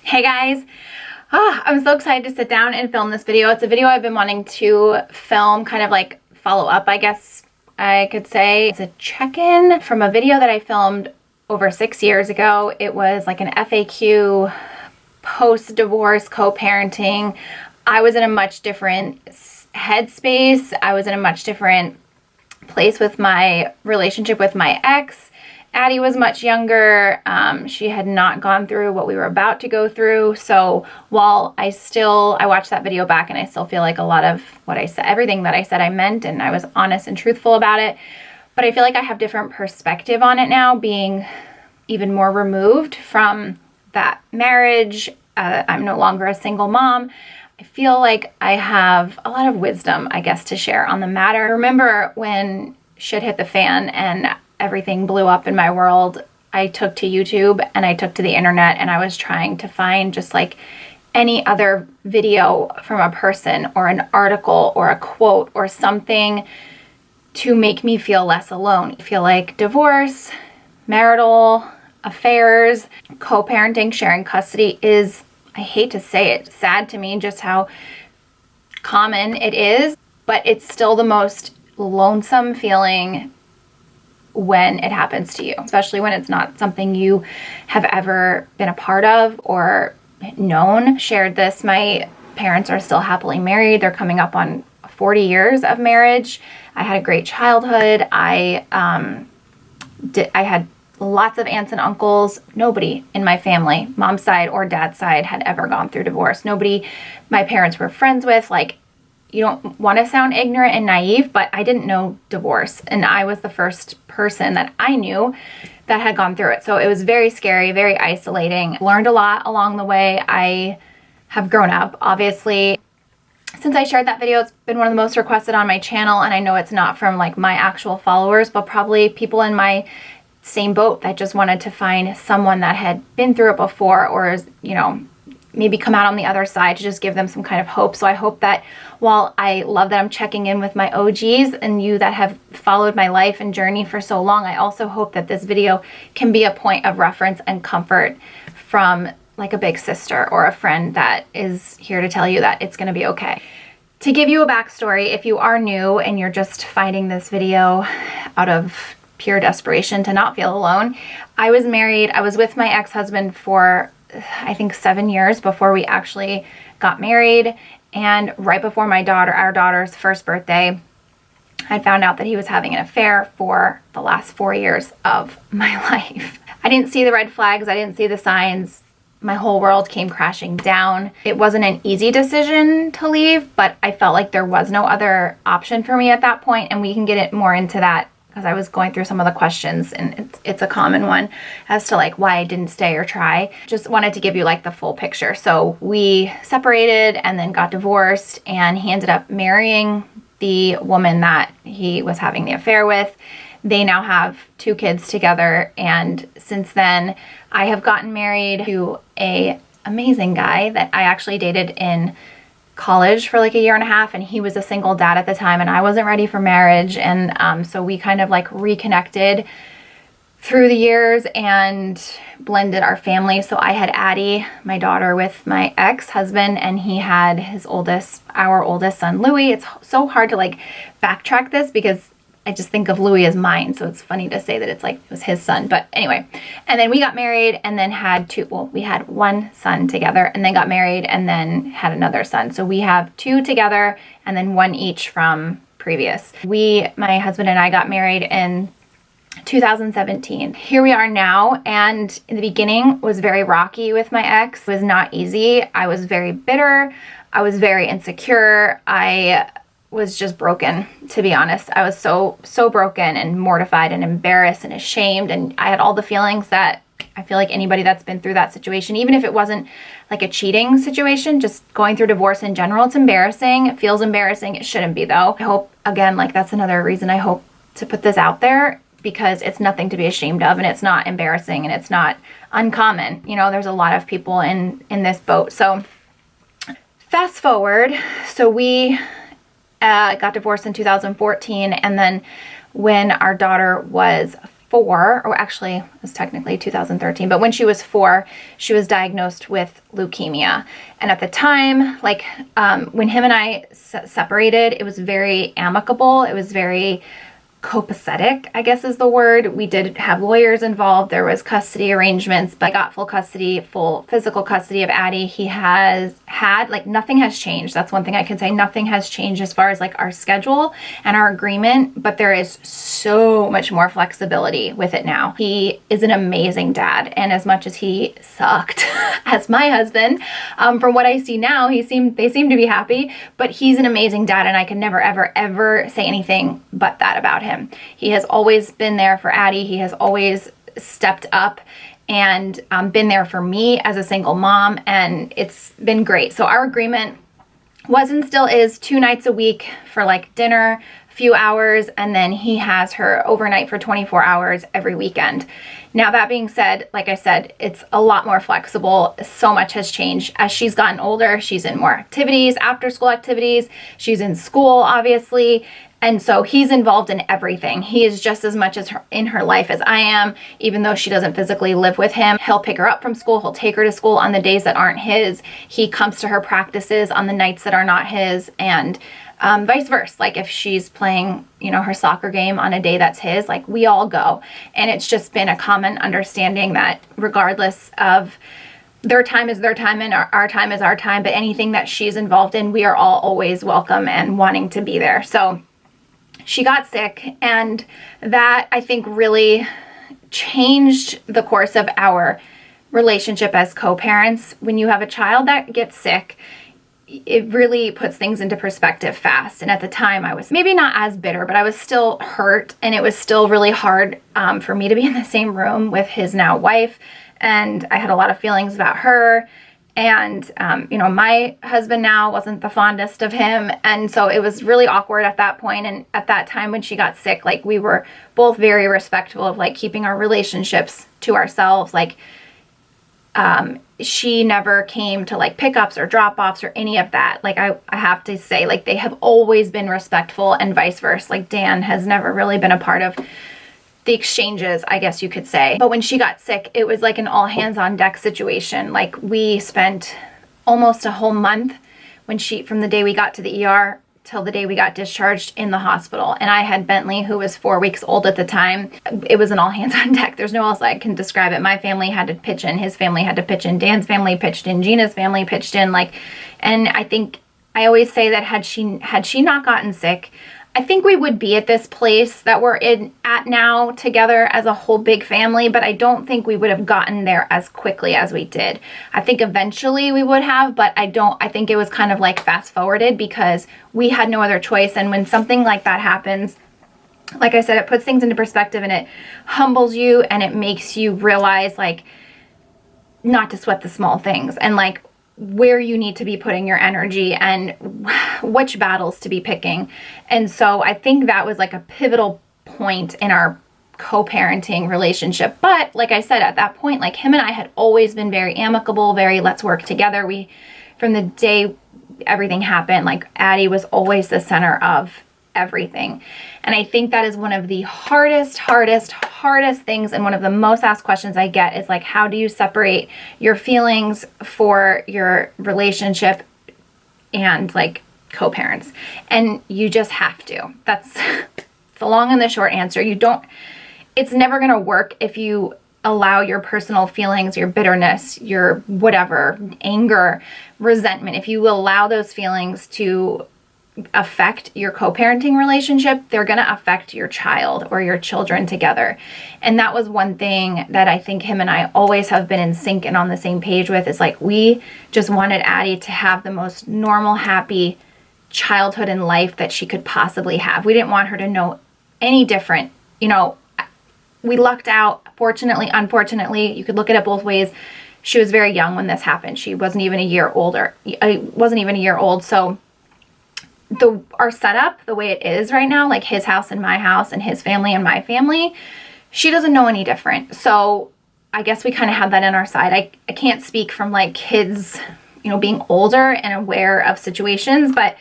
Hey guys, I'm so excited to sit down and film this video. It's a video I've been wanting to film, kind of like follow up, I guess I could say. It's a check-in from a video that I filmed over 6 years ago. It was like an FAQ, post-divorce, co-parenting. I was in a much different headspace. I was in a much different place with my relationship with my ex. Addie was much younger. She had not gone through what we were about to go through. So while I watched that video back and I still feel like a lot of what I said, everything that I said I meant, and I was honest and truthful about it. But I feel like I have different perspective on it now, being even more removed from that marriage. I'm no longer a single mom. I feel like I have a lot of wisdom, I guess, to share on the matter. I remember when shit hit the fan and everything blew up in my world, I took to YouTube and I took to the internet and I was trying to find just like any other video from a person or an article or a quote or something to make me feel less alone. I feel like divorce, marital affairs, co-parenting, sharing custody is, I hate to say it, sad to me just how common it is, but it's still the most lonesome feeling when it happens to you, especially when it's not something you have ever been a part of or known. Shared this, my parents are still happily married. They're coming up on 40 years of marriage. I had a great childhood. I had lots of aunts and uncles. Nobody in my family, mom's side or dad's side, had ever gone through divorce. Nobody my parents were friends with. Like, you don't want to sound ignorant and naive, but I didn't know divorce. And I was the first person that I knew that had gone through it. So it was very scary, very isolating. Learned a lot along the way. I have grown up, obviously. Since I shared that video, it's been one of the most requested on my channel. And I know it's not from like my actual followers, but probably people in my same boat that just wanted to find someone that had been through it before, or, you know, maybe come out on the other side to just give them some kind of hope. So I hope that while I love that I'm checking in with my OGs and you that have followed my life and journey for so long, I also hope that this video can be a point of reference and comfort from like a big sister or a friend that is here to tell you that it's going to be okay. To give you a backstory, if you are new and you're just finding this video out of pure desperation to not feel alone, I was married. I was with my ex-husband for I think 7 years before we actually got married. And right before our daughter's first birthday, I found out that he was having an affair for the last 4 years of my life. I didn't see the red flags. I didn't see the signs. My whole world came crashing down. It wasn't an easy decision to leave, but I felt like there was no other option for me at that point, and we can get more into that because I was going through some of the questions, and it's a common one as to like why I didn't stay or try. Just wanted to give you like the full picture. So we separated and then got divorced, and he ended up marrying the woman that he was having the affair with. They now have 2 kids together, and since then I have gotten married to a amazing guy that I actually dated in college for like a year and a half, and he was a single dad at the time, and I wasn't ready for marriage. And so we kind of like reconnected through the years and blended our family. So I had Addie, my daughter, with my ex-husband, and he had our oldest son, Louis. It's so hard to like backtrack this because I just think of Louis as mine, so it's funny to say that it's like it was his son. But anyway, and then we got married and then we had 1 son together, and then got married and then had another son. So we have 2 together and then 1 each from previous. My husband and I got married in 2017. Here we are now, and in the beginning was very rocky with my ex. It was not easy. I was very bitter. I was very insecure. I was just broken, to be honest. I was so broken and mortified and embarrassed and ashamed, and I had all the feelings that I feel like anybody that's been through that situation, even if it wasn't like a cheating situation, just going through divorce in general, it's embarrassing. It feels embarrassing. It shouldn't be, though. I hope, again, like that's another reason I hope to put this out there, because it's nothing to be ashamed of, and it's not embarrassing, and it's not uncommon. You know, there's a lot of people in this boat. So fast forward, so we got divorced in 2014, and then when our daughter was 4, or actually it was technically 2013, but when she was 4, she was diagnosed with leukemia. And at the time, like when him and I separated, it was very amicable. It was very copacetic, I guess is the word. We did have lawyers involved. There was custody arrangements, but I got full custody, full physical custody of Addie. He has had, like, nothing has changed. That's one thing I can say. Nothing has changed as far as like our schedule and our agreement, but there is so much more flexibility with it now. He is an amazing dad. And as much as he sucked as my husband, from what I see now, they seem to be happy, but he's an amazing dad. And I can never, ever, ever say anything but that about him. He has always been there for Addie. He has always stepped up and been there for me as a single mom, and it's been great. So our agreement was and still is 2 nights a week for like dinner, a few hours, and then he has her overnight for 24 hours every weekend. Now, that being said, like I said, it's a lot more flexible. So much has changed. As she's gotten older, she's in more activities, after school activities. She's in school, obviously. And so he's involved in everything. He is just as much as in her life as I am, even though she doesn't physically live with him. He'll pick her up from school. He'll take her to school on the days that aren't his. He comes to her practices on the nights that are not his, and vice versa. Like if she's playing, her soccer game on a day that's his, like we all go. And it's just been a common understanding that regardless of their time is their time and our time is our time, but anything that she's involved in, we are all always welcome and wanting to be there. So she got sick, and that, I think, really changed the course of our relationship as co-parents. When you have a child that gets sick, it really puts things into perspective fast. And at the time, I was maybe not as bitter, but I was still hurt, and it was still really hard for me to be in the same room with his now wife, and I had a lot of feelings about her. And, my husband now wasn't the fondest of him. And so it was really awkward at that point. And at that time when she got sick, like we were both very respectful of like keeping our relationships to ourselves. Like, she never came to like pickups or drop-offs or any of that. Like I have to say, like they have always been respectful, and vice versa. Like Dan has never really been a part of the exchanges, I guess you could say. But when she got sick, it was like an all hands on deck situation. Like we spent almost a whole month from the day we got to the ER till the day we got discharged in the hospital. And I had Bentley, who was 4 weeks old at the time. It was an all hands on deck. There's no else I can describe it. My family had to pitch in, his family had to pitch in, Dan's family pitched in, Gina's family pitched in, and I think I always say that had she not gotten sick, I think we would be at this place that we're at now together as a whole big family, but I don't think we would have gotten there as quickly as we did. I think eventually we would have, but I think it was kind of like fast forwarded because we had no other choice. And when something like that happens, like I said, it puts things into perspective and it humbles you and it makes you realize like not to sweat the small things and like where you need to be putting your energy and which battles to be picking. And so I think that was like a pivotal point in our co-parenting relationship. But like I said, at that point, like him and I had always been very amicable, very let's work together. From the day everything happened, like Addie was always the center of everything. And I think that is one of the hardest things, and one of the most asked questions I get is like, how do you separate your feelings for your relationship and like co-parents? And you just have to. That's the long and the short answer. It's never going to work if you allow your personal feelings, your bitterness, your whatever, anger, resentment, if you allow those feelings to affect your co-parenting relationship, they're going to affect your child or your children together. And that was one thing that I think him and I always have been in sync and on the same page with, is like we just wanted Addie to have the most normal, happy childhood and life that she could possibly have. We didn't want her to know any different. We lucked out. Fortunately, unfortunately, you could look at it both ways. She was very young when this happened. She wasn't even a year old. So our setup, the way it is right now, like his house and my house and his family and my family, she doesn't know any different. So I guess we kind of have that on our side. I can't speak from like kids, being older and aware of situations, but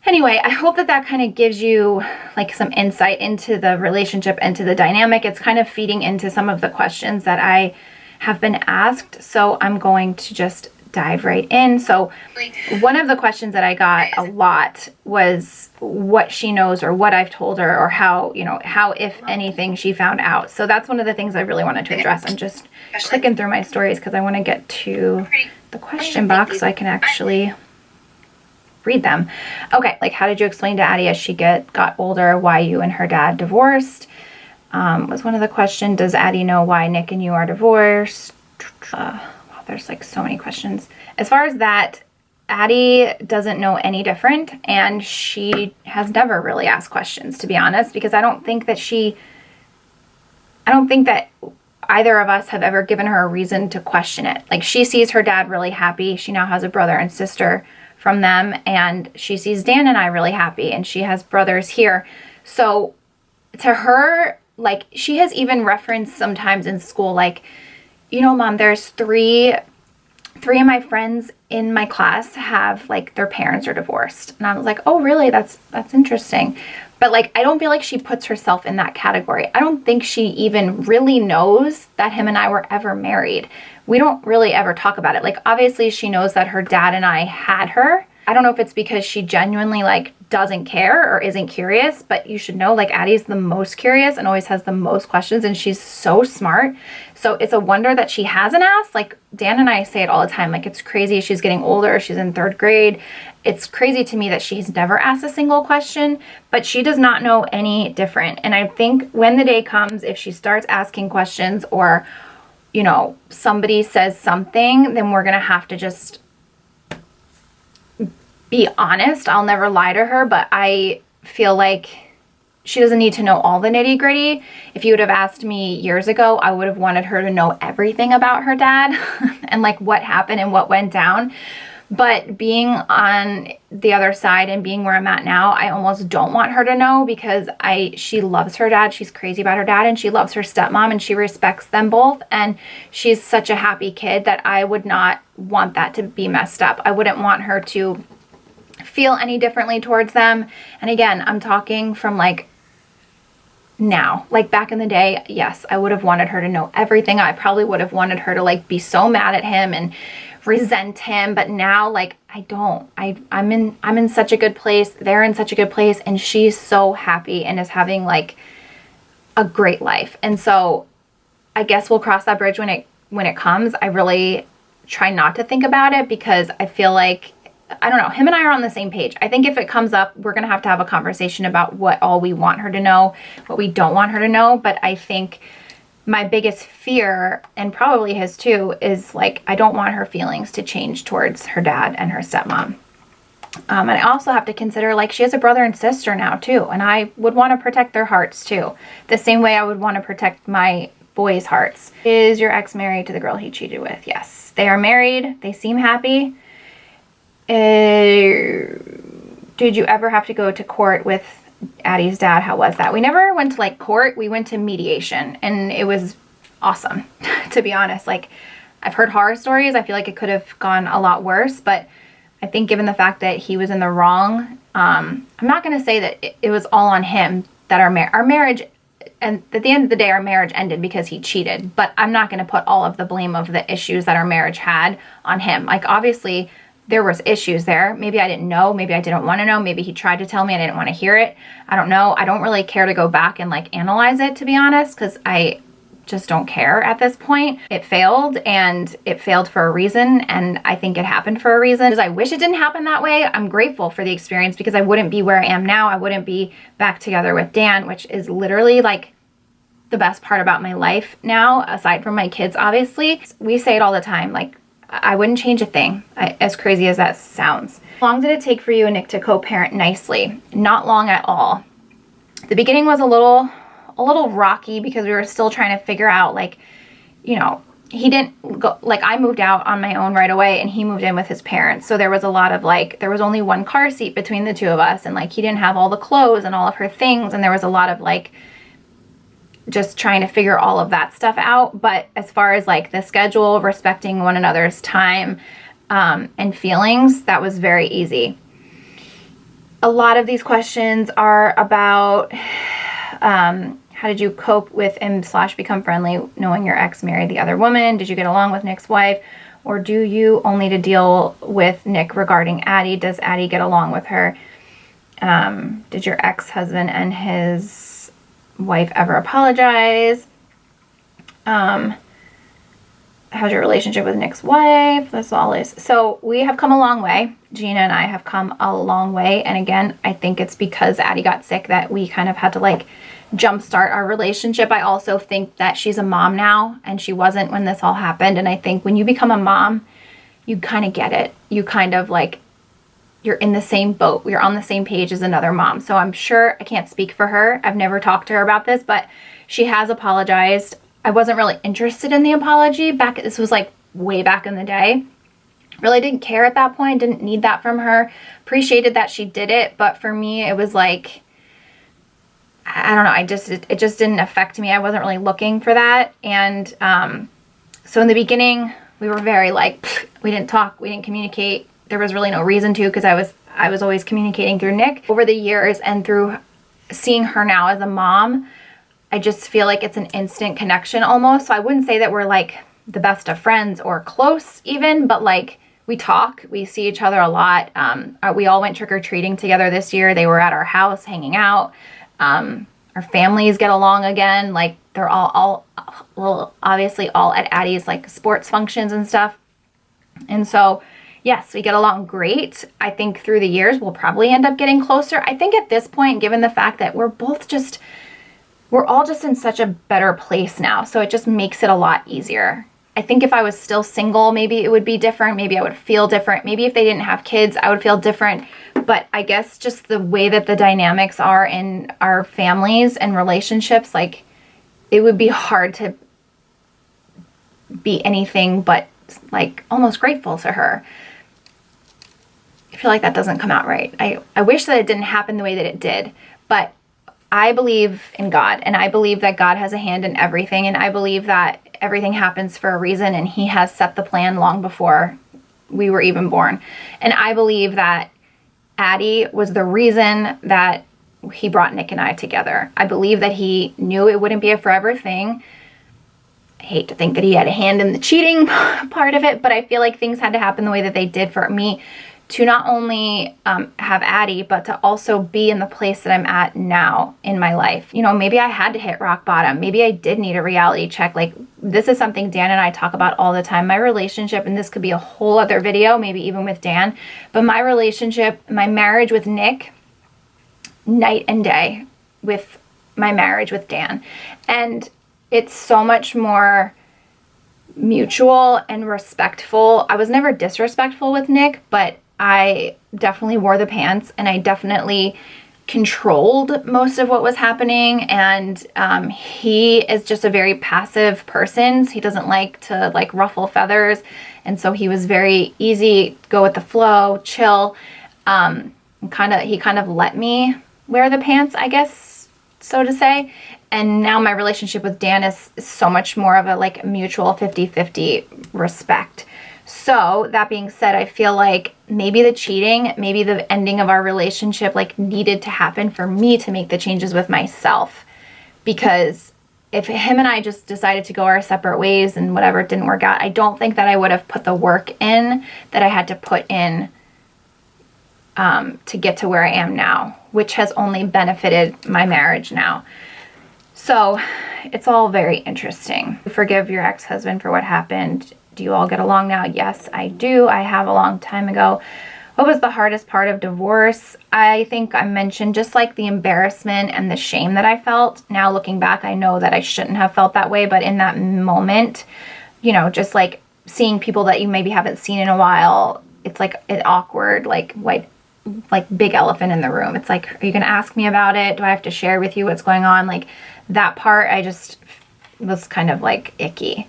Anyway, I hope that that kind of gives you like some insight into the relationship, into the dynamic. It's kind of feeding into some of the questions that I have been asked. So I'm going to just dive right in. So one of the questions that I got a lot was what she knows or what I've told her, or how, you know, how, if anything, she found out. So that's one of the things I really wanted to address. I'm just clicking through my stories because I want to get to the question box so I can actually read them. Okay, like, how did you explain to Addie as she got older why you and her dad divorced? Was one of the questions. Does Addie know why Nick and you are divorced? Wow, there's like so many questions. As far as that, Addie doesn't know any different, and she has never really asked questions, to be honest, because I don't think that either of us have ever given her a reason to question it. Like, she sees her dad really happy. She now has a brother and sister from them, and she sees Dan and I really happy, and she has brothers here. So to her, like, she has even referenced sometimes in school, like, you know, Mom, there's three of my friends in my class have, like, their parents are divorced. And I was like, oh, really? That's interesting. But, like, I don't feel like she puts herself in that category. I don't think she even really knows that him and I were ever married. We don't really ever talk about it. Like, obviously she knows that her dad and I had her. I don't know if it's because she genuinely, like, doesn't care or isn't curious, but you should know, like, Addie's the most curious and always has the most questions, and she's so smart. So it's a wonder that she hasn't asked. Like, Dan and I say it all the time, like, it's crazy. She's getting older. She's in 3rd grade. It's crazy to me that she's never asked a single question, but she does not know any different. And I think when the day comes, if she starts asking questions, or, you know, somebody says something, then we're going to have to just be honest. I'll never lie to her, but I feel like she doesn't need to know all the nitty gritty. If you would have asked me years ago, I would have wanted her to know everything about her dad and, like, what happened and what went down. But being on the other side and being where I'm at now, I almost don't want her to know, because she loves her dad. She's crazy about her dad, and she loves her stepmom, and she respects them both. And she's such a happy kid that I would not want that to be messed up. I wouldn't want her to feel any differently towards them. And again, I'm talking from, like, now. Like, back in the day, yes, I would have wanted her to know everything. I probably would have wanted her to, like, be so mad at him and resent him. But now, like, I don't. I'm in such a good place. They're in such a good place, and she's so happy and is having, like, a great life. And so I guess we'll cross that bridge when it comes. I really try not to think about it, because I feel like, I don't know, him and I are on the same page. I think if it comes up, we're going to have a conversation about what all we want her to know, what we don't want her to know. But I think my biggest fear, and probably his too, is, like, I don't want her feelings to change towards her dad and her stepmom. And I also have to consider, like, she has a brother and sister now too, and I would want to protect their hearts too, the same way I would want to protect my boys' hearts. Is your ex married to the girl he cheated with? Yes, they are married. They seem happy. Did you ever have to go to court with Addie's dad? How was that? We never went to, like, court. We went to mediation, and it was awesome, to be honest. Like, I've heard horror stories. I feel like it could have gone a lot worse, but I think given the fact that he was in the wrong, I'm not going to say that it was all on him, that our marriage, and at the end of the day, our marriage ended because he cheated, but I'm not going to put all of the blame of the issues that our marriage had on him. Like, obviously, there was issues there. Maybe I didn't know. Maybe I didn't want to know. Maybe he tried to tell me and I didn't want to hear it. I don't know. I don't really care to go back and, like, analyze it, to be honest, because I just don't care at this point. It failed, and it failed for a reason, and I think it happened for a reason. I wish it didn't happen that way. I'm grateful for the experience, because I wouldn't be where I am now. I wouldn't be back together with Dan, which is literally, like, the best part about my life now, aside from my kids, obviously. We say it all the time, like, I wouldn't change a thing, as crazy as that sounds. How long did it take for you and Nick to co-parent nicely? Not long at all. The beginning was a little rocky, because we were still trying to figure out, like, you know, he didn't go, like, I moved out on my own right away, and he moved in with his parents. So there was a lot of, like, there was only one car seat between the two of us, and, like, he didn't have all the clothes and all of her things, and there was a lot of, like, just trying to figure all of that stuff out. But as far as, like, the schedule, respecting one another's time and feelings, that was very easy. a lot of these questions are about how did you cope with and / become friendly knowing your ex married the other woman? Did you get along with Nick's wife? Or do you only to deal with Nick regarding Addie? Does Addie get along with her? Did your ex-husband and his wife ever apologize? How's your relationship with Nick's wife? That's all it is. So we have come a long way. Gina and I have come a long way. And again, I think it's because Addie got sick that we kind of had to like jumpstart our relationship. I also think that she's a mom now and she wasn't when this all happened. And I think when you become a mom, you kind of get it. You kind of like, you're in the same boat. You're on the same page as another mom. So I'm sure, I can't speak for her. I've never talked to her about this, but she has apologized. I wasn't really interested in the apology this was like way back in the day. Really didn't care at that point. Didn't need that from her. Appreciated that she did it. But for me, it was like, I don't know. It just didn't affect me. I wasn't really looking for that. And so in the beginning, we were very like, we didn't talk, we didn't communicate. There was really no reason to, because I was always communicating through Nick. Over the years and through seeing her now as a mom, I just feel like it's an instant connection almost. So I wouldn't say that we're like the best of friends or close even, but like we talk, we see each other a lot. We all went trick-or-treating together this year. They were at our house hanging out. Our families get along again. Like they're all well, obviously all at Addie's like sports functions and stuff. And so, yes, we get along great. I think through the years, we'll probably end up getting closer. I think at this point, given the fact that we're all just in such a better place now. So it just makes it a lot easier. I think if I was still single, maybe it would be different. Maybe I would feel different. Maybe if they didn't have kids, I would feel different. But I guess just the way that the dynamics are in our families and relationships, like it would be hard to be anything but like almost grateful to her. I feel like that doesn't come out right. I wish that it didn't happen the way that it did, but I believe in God, and I believe that God has a hand in everything, and I believe that everything happens for a reason, and He has set the plan long before we were even born. And I believe that Addie was the reason that He brought Nick and I together. I believe that He knew it wouldn't be a forever thing. I hate to think that He had a hand in the cheating part of it, but I feel like things had to happen the way that they did for me to not only have Addie, but to also be in the place that I'm at now in my life. You know, maybe I had to hit rock bottom. Maybe I did need a reality check. Like, this is something Dan and I talk about all the time. My relationship, and this could be a whole other video, maybe even with Dan, but my relationship, my marriage with Nick, night and day with my marriage with Dan. And it's so much more mutual and respectful. I was never disrespectful with Nick, but I definitely wore the pants, and I definitely controlled most of what was happening. And he is just a very passive person. He doesn't like to like ruffle feathers. And so he was very easy, go with the flow, chill. He kind of let me wear the pants, I guess, so to say. And now my relationship with Dan is so much more of a like mutual 50-50 respect. So that being said, I feel like maybe the cheating, maybe the ending of our relationship like needed to happen for me to make the changes with myself. Because if him and I just decided to go our separate ways and whatever didn't work out, I don't think that I would have put the work in that I had to put in to get to where I am now, which has only benefited my marriage now. So it's all very interesting. Forgive your ex-husband for what happened. Do you all get along now? Yes, I do. I have a long time ago. What was the hardest part of divorce? I think I mentioned just like the embarrassment and the shame that I felt. Now looking back, I know that I shouldn't have felt that way, but in that moment, you know, just like seeing people that you maybe haven't seen in a while, it's like an awkward, like big elephant in the room. It's like, are you going to ask me about it? Do I have to share with you what's going on? Like that part, I just was kind of like icky.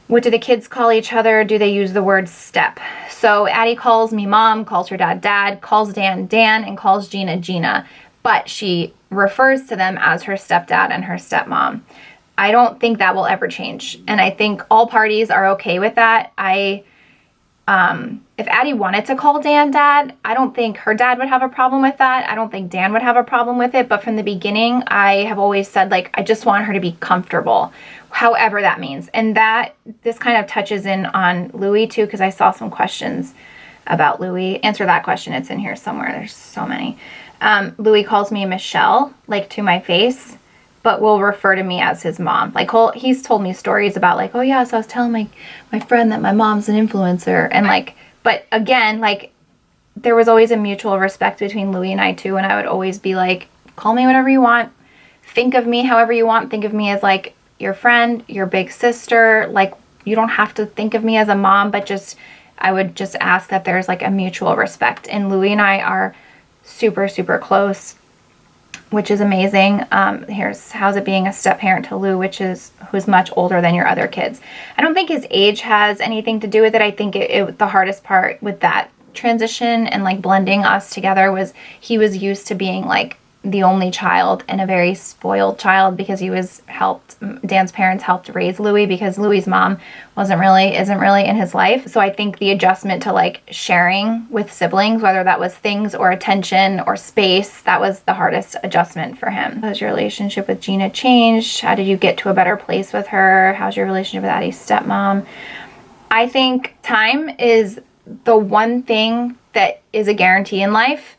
What do the kids call each other? Do they use the word step? So Addie calls me mom, calls her dad dad, calls Dan Dan, and calls Gina Gina. But she refers to them as her stepdad and her stepmom. I don't think that will ever change. And I think all parties are okay with that. I If Addie wanted to call Dan dad, I don't think her dad would have a problem with that. I don't think Dan would have a problem with it. But from the beginning, I have always said, like, I just want her to be comfortable, however that means. And this kind of touches in on Louis too, because I saw some questions about Louis. Answer that question. It's in here somewhere. There's so many. Louis calls me Michelle, like, to my face, but will refer to me as his mom. Like, he's told me stories about, like, oh yeah, so I was telling my friend that my mom's an influencer. And like, but again, like, there was always a mutual respect between Louis and I too. And I would always be like, call me whatever you want. Think of me however you want. Think of me as like your friend, your big sister. Like, you don't have to think of me as a mom, but I would just ask that there's like a mutual respect. And Louis and I are super, super close, which is amazing. How's it being a step parent to Lou, who's much older than your other kids. I don't think his age has anything to do with it. I think the hardest part with that transition and like blending us together was he was used to being like the only child and a very spoiled child because Dan's parents helped raise Louis because Louis's mom isn't really in his life. So I think the adjustment to like sharing with siblings, whether that was things or attention or space, that was the hardest adjustment for him. How's your relationship with Gina changed? How did you get to a better place with her? How's your relationship with Addie's stepmom? I think time is the one thing that is a guarantee in life.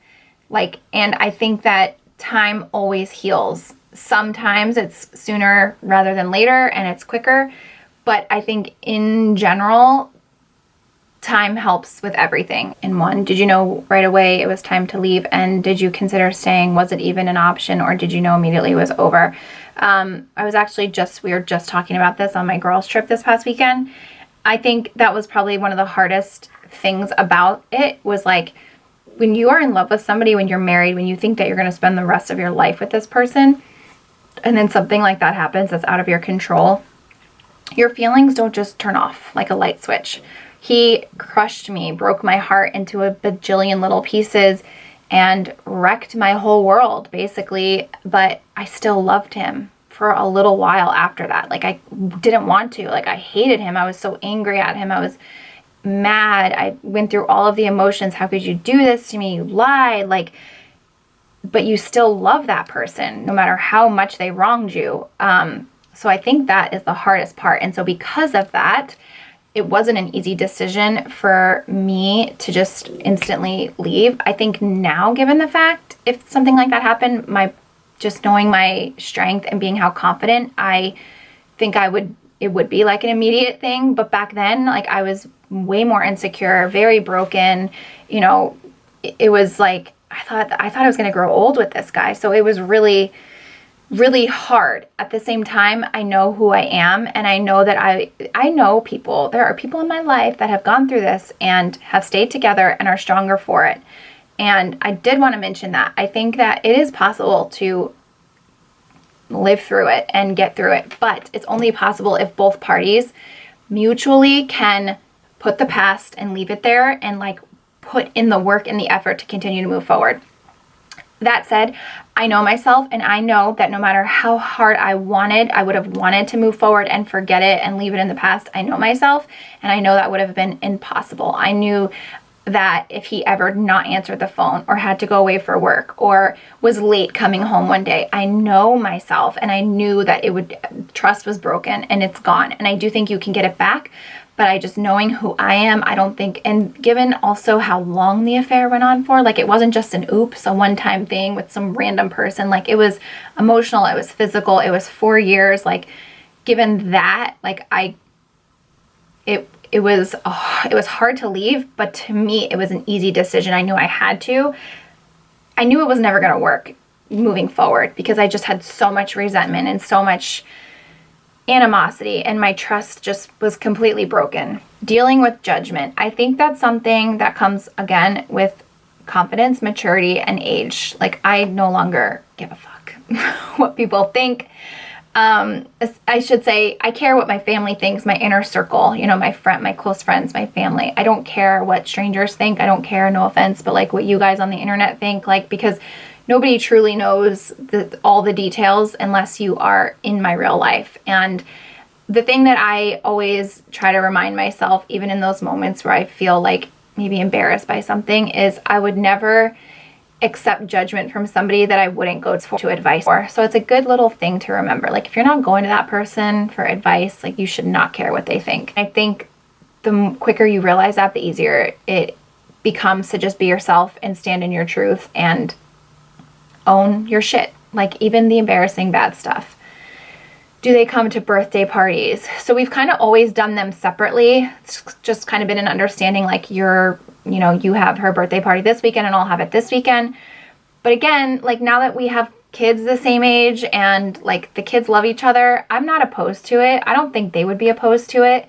And I think that time always heals. Sometimes it's sooner rather than later and it's quicker, but I think in general, time helps with everything. Did you know right away it was time to leave? And did you consider staying? Was it even an option, or did you know immediately it was over? We were just talking about this on my girls trip this past weekend. I think that was probably one of the hardest things about it was like, when you are in love with somebody, when you're married, when you think that you're going to spend the rest of your life with this person, and then something like that happens that's out of your control, your feelings don't just turn off like a light switch. He crushed me, broke my heart into a bajillion little pieces, and wrecked my whole world, basically. But I still loved him for a little while after that. Like, I didn't want to. Like, I hated him. I was so angry at him. I was mad. I went through all of the emotions. How could you do this to me? You lied. But you still love that person no matter how much they wronged you. So I think that is the hardest part. And so because of that, it wasn't an easy decision for me to just instantly leave. I think now, given the fact, if something like that happened, just knowing my strength and being how confident, I think it would be like an immediate thing. But back then, like, I was way more insecure, very broken. It was like, I thought I was going to grow old with this guy. So it was really, really hard. At the same time, I know who I am, and I know that I know people. There are people in my life that have gone through this and have stayed together and are stronger for it. And I did want to mention that. I think that it is possible to live through it and get through it, but it's only possible if both parties mutually can put the past and leave it there and like put in the work and the effort to continue to move forward. That said, I know myself, and I know that no matter how hard I would have wanted to move forward and forget it and leave it in the past. I know myself, and I know that would have been impossible. I knew that if he ever not answered the phone or had to go away for work or was late coming home one day, I know myself, and I knew that trust was broken and it's gone. And I do think you can get it back, but I just, knowing who I am, I don't think, and given also how long the affair went on for, like, it wasn't just a one-time thing with some random person. Like, it was emotional, it was physical, it was 4 years. Like, given that, like, it was hard to leave, but to me, it was an easy decision. I knew I had to. I knew it was never going to work moving forward because I just had so much resentment and so much animosity, and my trust just was completely broken. Dealing with judgment. I think that's something that comes, again, with confidence, maturity, and age. Like, I no longer give a fuck what people think. I should say, I care what my family thinks, my inner circle, my close friends, my family. I don't care what strangers think. I don't care, no offense, but like what you guys on the internet think, like, because nobody truly knows all the details unless you are in my real life. And The thing that I always try to remind myself, even in those moments where I feel like maybe embarrassed by something, is I would never accept judgment from somebody that I wouldn't go to advice for. So it's a good little thing to remember. Like, if you're not going to that person for advice, like, you should not care what they think. I think the quicker you realize that, the easier it becomes to just be yourself and stand in your truth and own your shit. Like, even the embarrassing bad stuff. Do they come to birthday parties? So we've kind of always done them separately. It's just kind of been an understanding, like, you have her birthday party this weekend and I'll have it this weekend. But again, like, now that we have kids the same age and like the kids love each other, I'm not opposed to it. I don't think they would be opposed to it.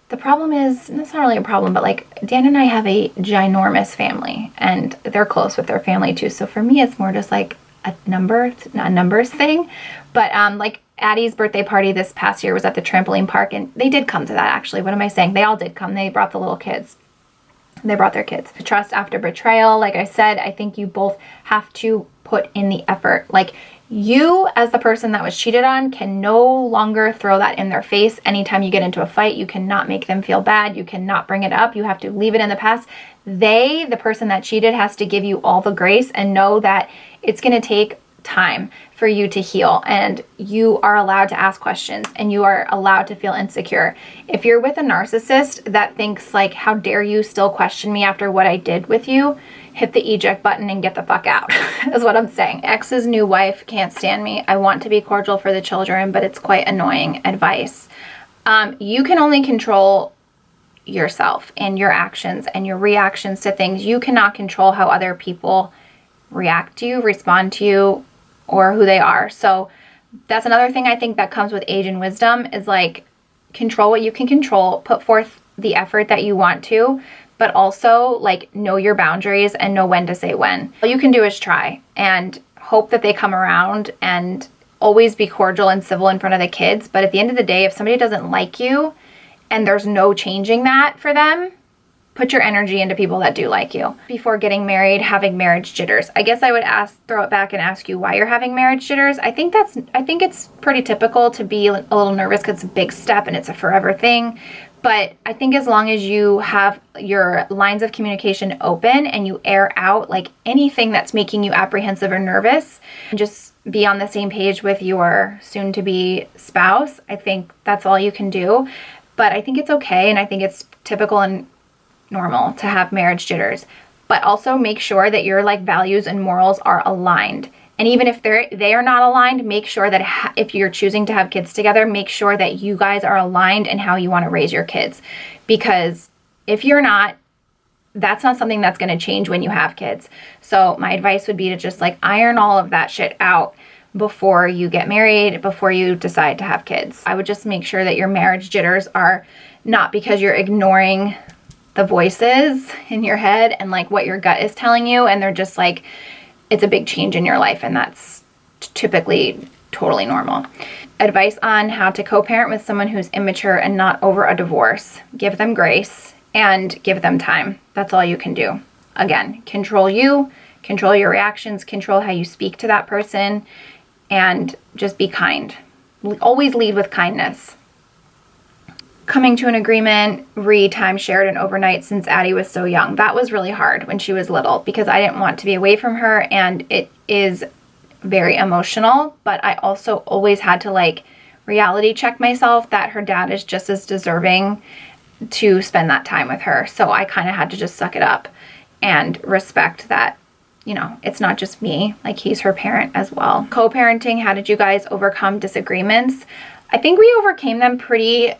The problem is, and that's not really a problem, but like, Dan and I have a ginormous family and they're close with their family too. So for me, it's more just like a numbers thing. But like, Addie's birthday party this past year was at the trampoline park, and they did come to that, actually. What am I saying? They all did come. They brought the little kids. They brought their kids. Trust after betrayal. Like I said, I think you both have to put in the effort. Like, you, as the person that was cheated on, can no longer throw that in their face anytime you get into a fight. You cannot make them feel bad. You cannot bring it up. You have to leave it in the past. They, the person that cheated, has to give you all the grace and know that it's going to take time for you to heal, and you are allowed to ask questions and you are allowed to feel insecure. If you're with a narcissist that thinks like, how dare you still question me after what I did with you, hit the eject button and get the fuck out is what I'm saying. Ex's new wife can't stand me. I want to be cordial for the children, but it's quite annoying. Advice. You can only control yourself and your actions and your reactions to things. You cannot control how other people react to you, respond to you, or who they are. So that's another thing I think that comes with age and wisdom, is like, control what you can control, put forth the effort that you want to, but also like, know your boundaries and know when to say when. All you can do is try and hope that they come around, and always be cordial and civil in front of the kids. But at the end of the day, if somebody doesn't like you and there's no changing that for them, put your energy into people that do like you. Before getting married, having marriage jitters. I guess I would throw it back and ask you why you're having marriage jitters. I think it's pretty typical to be a little nervous because it's a big step and it's a forever thing. But I think as long as you have your lines of communication open and you air out like anything that's making you apprehensive or nervous, and just be on the same page with your soon-to-be spouse, I think that's all you can do. But I think it's okay, and I think it's typical and normal to have marriage jitters, but also make sure that your like values and morals are aligned. And even if they are not aligned, make sure that if you're choosing to have kids together, make sure that you guys are aligned in how you want to raise your kids. Because if you're not, that's not something that's going to change when you have kids. So my advice would be to just like iron all of that shit out before you get married, before you decide to have kids. I would just make sure that your marriage jitters are not because you're ignoring the voices in your head and like what your gut is telling you, and they're just like, it's a big change in your life, and that's typically totally normal. Advice on how to co-parent with someone who's immature and not over a divorce. Give them grace and give them time. That's all you can do. Again, control you, control your reactions, control how you speak to that person, and just be kind. Always lead with kindness. Coming to an agreement, time shared and overnight since Addie was so young. That was really hard when she was little because I didn't want to be away from her, and it is very emotional, but I also always had to like reality check myself that her dad is just as deserving to spend that time with her. So I kind of had to just suck it up and respect that, you know, it's not just me, like he's her parent as well. Co-parenting, how did you guys overcome disagreements? I think we overcame them pretty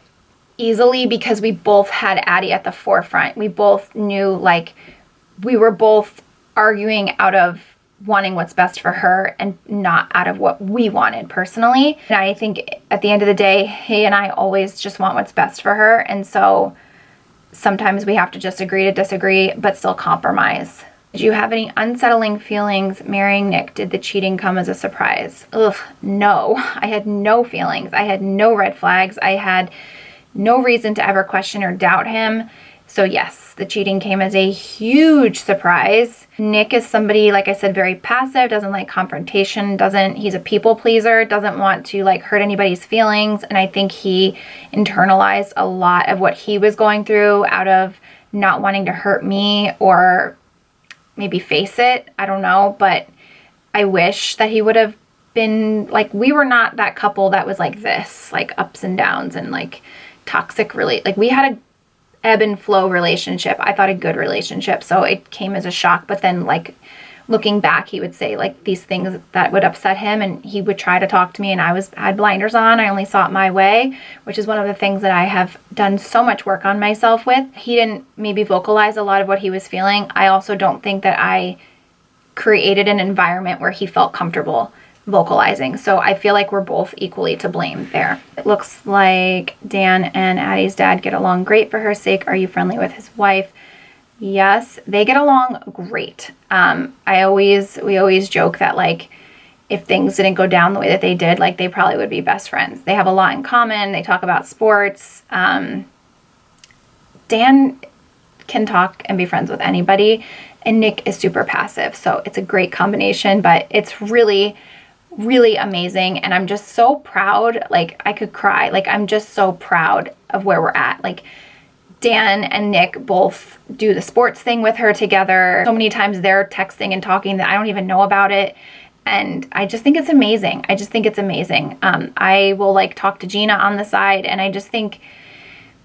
easily because we both had Addie at the forefront. We both knew, like, we were both arguing out of wanting what's best for her and not out of what we wanted personally. And I think at the end of the day, he and I always just want what's best for her. And so sometimes we have to just agree to disagree, but still compromise. Did you have any unsettling feelings marrying Nick? Did the cheating come as a surprise? Ugh, no. I had no feelings. I had no red flags. I had no reason to ever question or doubt him. So yes, The cheating came as a huge surprise. Nick is somebody, like I said, very passive, doesn't like confrontation, he's a people pleaser, doesn't want to like hurt anybody's feelings. And I think he internalized a lot of what he was going through out of not wanting to hurt me or maybe face it. I don't know, but I wish that he would have been like, we were not that couple that was like this, like ups and downs and like toxic, really. Like we had a ebb and flow relationship. I thought a good relationship. So it came as a shock. But then like looking back, he would say like these things that would upset him, and he would try to talk to me, and I had blinders on. I only saw it my way, which is one of the things that I have done so much work on myself with. He didn't maybe vocalize a lot of what he was feeling. I also don't think that I created an environment where he felt comfortable vocalizing. So I feel like we're both equally to blame there. It looks like Dan and Addie's dad get along great for her sake. Are you friendly with his wife? Yes, they get along great. We always joke that like if things didn't go down the way that they did, like they probably would be best friends. They have a lot in common. They talk about sports. Dan can talk and be friends with anybody, and Nick is super passive. So it's a great combination, but it's really amazing. And I'm just so proud. Like I could cry. Like I'm just so proud of where we're at. Like Dan and Nick both do the sports thing with her together. So many times they're texting and talking that I don't even know about it. And I just think it's amazing. I will like talk to Gina on the side, and I just think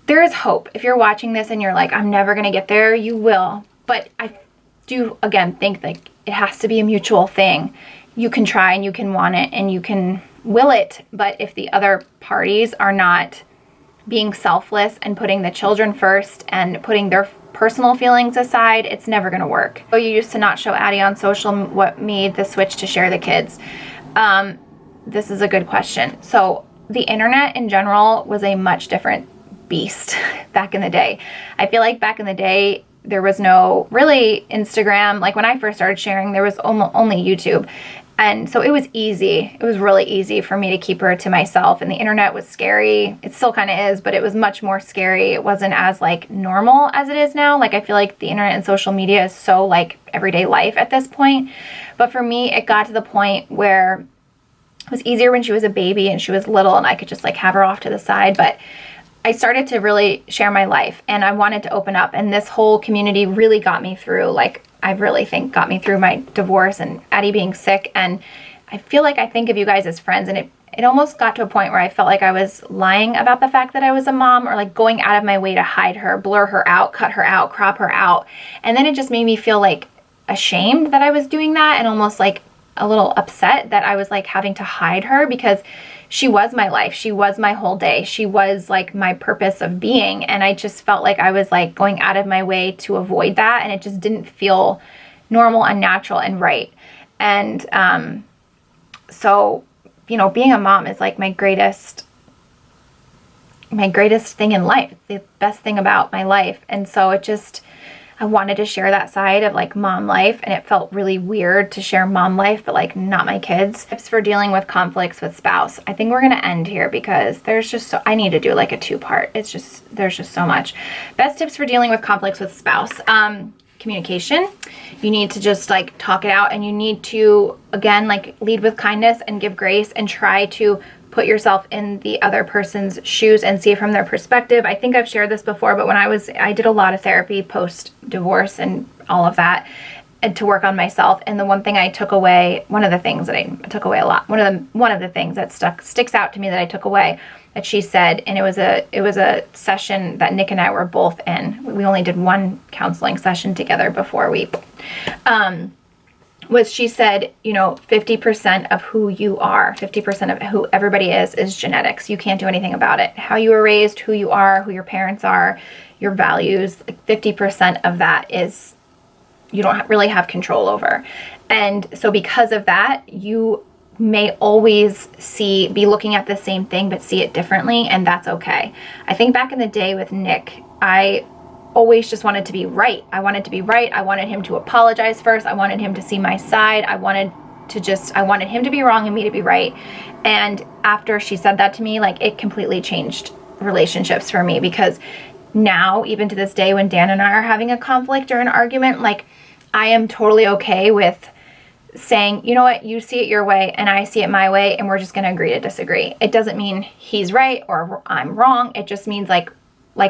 there is hope. If you're watching this and you're like, I'm never going to get there, you will. But I do, again, think like it has to be a mutual thing. You can try and you can want it and you can will it. But if the other parties are not being selfless and putting the children first and putting their personal feelings aside, it's never going to work. So you used to not show Addie on social. What made the switch to share the kids? This is a good question. So the internet in general was a much different beast back in the day. I feel like back in the day, there was no really Instagram. Like when I first started sharing, there was only YouTube. And so it was easy. It was really easy for me to keep her to myself. And the internet was scary. It still kind of is, but it was much more scary. It wasn't as like normal as it is now. Like I feel like the internet and social media is so like everyday life at this point. But for me, it got to the point where it was easier when she was a baby and she was little and I could just like have her off to the side. But I started to really share my life and I wanted to open up, and this whole community really got me through, like I really think got me through my divorce and Addie being sick. And I feel like I think of you guys as friends, and it almost got to a point where I felt like I was lying about the fact that I was a mom, or like going out of my way to hide her, blur her out, cut her out, crop her out. And then it just made me feel like ashamed that I was doing that, and almost like a little upset that I was like having to hide her, because she was my life. She was my whole day. She was like my purpose of being. And I just felt like I was like going out of my way to avoid that. And it just didn't feel normal and natural and right. And so, you know, being a mom is like my greatest thing in life. It's the best thing about my life. And so I wanted to share that side of like mom life, and it felt really weird to share mom life, but like not my kids. Tips for dealing with conflicts with spouse. I think we're going to end here because there's just I need to do like a 2-part. There's just so much. Best tips for dealing with conflicts with spouse. Communication. You need to just like talk it out, and you need to, again, like lead with kindness and give grace and try to put yourself in the other person's shoes and see it from their perspective. I think I've shared this before, but when I did a lot of therapy post-divorce and all of that, and to work on myself. And the one thing I took away, one of the things that I took away a lot, one of the things that sticks out to me that I took away that she said, and it was a session that Nick and I were both in. We only did one counseling session together before we was she said, you know, 50% of who you are, 50% of who everybody is genetics. You can't do anything about it. How you were raised, who you are, who your parents are, your values, like 50% of that is you don't really have control over. And so because of that, you may always be looking at the same thing, but see it differently. And that's okay. I think back in the day with Nick, I always just wanted to be right. I wanted to be right. I wanted him to apologize first. I wanted him to see my side. I wanted him to be wrong and me to be right. And after she said that to me, like it completely changed relationships for me, because now, even to this day, when Dan and I are having a conflict or an argument, like, I am totally okay with saying, you know what, you see it your way and I see it my way, and we're just going to agree to disagree. It doesn't mean he's right or I'm wrong. It just means like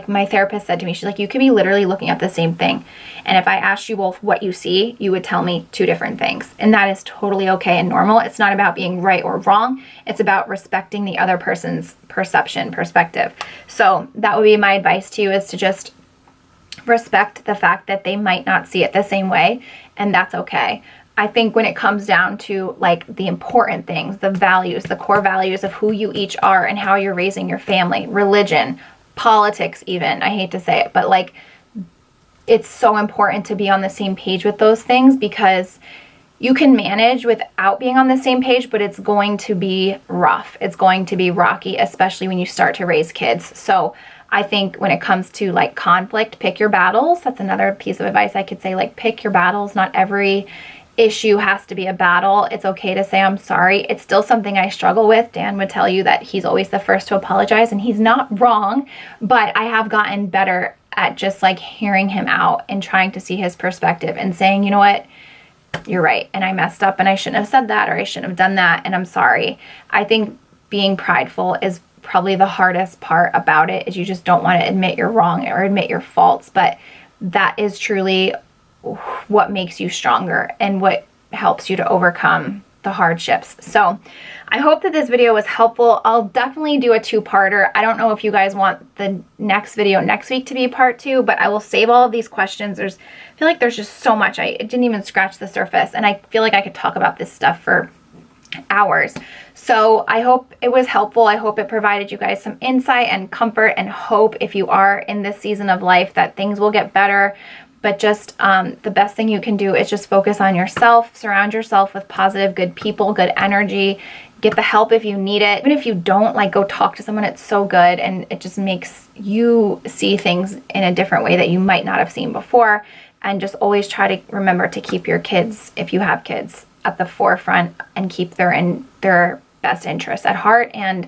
my therapist said to me, she's like, you could be literally looking at the same thing. And if I asked you both what you see, you would tell me two different things. And that is totally okay and normal. It's not about being right or wrong. It's about respecting the other person's perspective. So that would be my advice to you, is to just respect the fact that they might not see it the same way, and that's okay. I think when it comes down to like the important things, the values, the core values of who you each are and how you're raising your family, religion, politics even, I hate to say it, but like, it's so important to be on the same page with those things, because you can manage without being on the same page, but it's going to be rough. It's going to be rocky, especially when you start to raise kids. So I think when it comes to like conflict, pick your battles. That's another piece of advice I could say, like, pick your battles. Not every issue has to be a battle. It's okay to say I'm sorry. It's still something I struggle with. Dan would tell you that he's always the first to apologize, and he's not wrong, but I have gotten better at just like hearing him out and trying to see his perspective and saying, you know what, you're right, and I messed up and I shouldn't have said that, or I shouldn't have done that, and I'm sorry. I think being prideful is probably the hardest part about it, is you just don't want to admit you're wrong or admit your faults, but that is truly what makes you stronger and what helps you to overcome the hardships. So I hope that this video was helpful. I'll definitely do a two-parter. I don't know if you guys want the next video next week to be part 2, but I will save all of these questions. I feel like there's just so much. I didn't even scratch the surface, and I feel like I could talk about this stuff for hours. So I hope it was helpful. I hope it provided you guys some insight and comfort and hope, if you are in this season of life, that things will get better. But just the best thing you can do is just focus on yourself, surround yourself with positive, good people, good energy, get the help if you need it. Even if you don't, like, go talk to someone. It's so good, and it just makes you see things in a different way that you might not have seen before. And just always try to remember to keep your kids, if you have kids, at the forefront, and keep their best interests at heart, and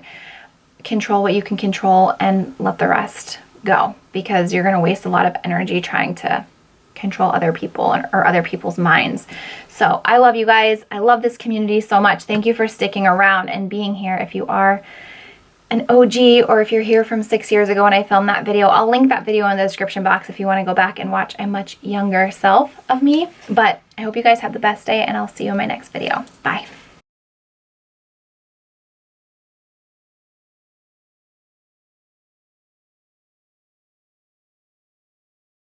control what you can control and let the rest go, because you're going to waste a lot of energy trying to control other people or other people's minds. So I love you guys. I love this community so much. Thank you for sticking around and being here. If you are an OG, or if you're here from 6 years ago when I filmed that video, I'll link that video in the description box if you want to go back and watch a much younger self of me. But I hope you guys have the best day, and I'll see you in my next video. Bye.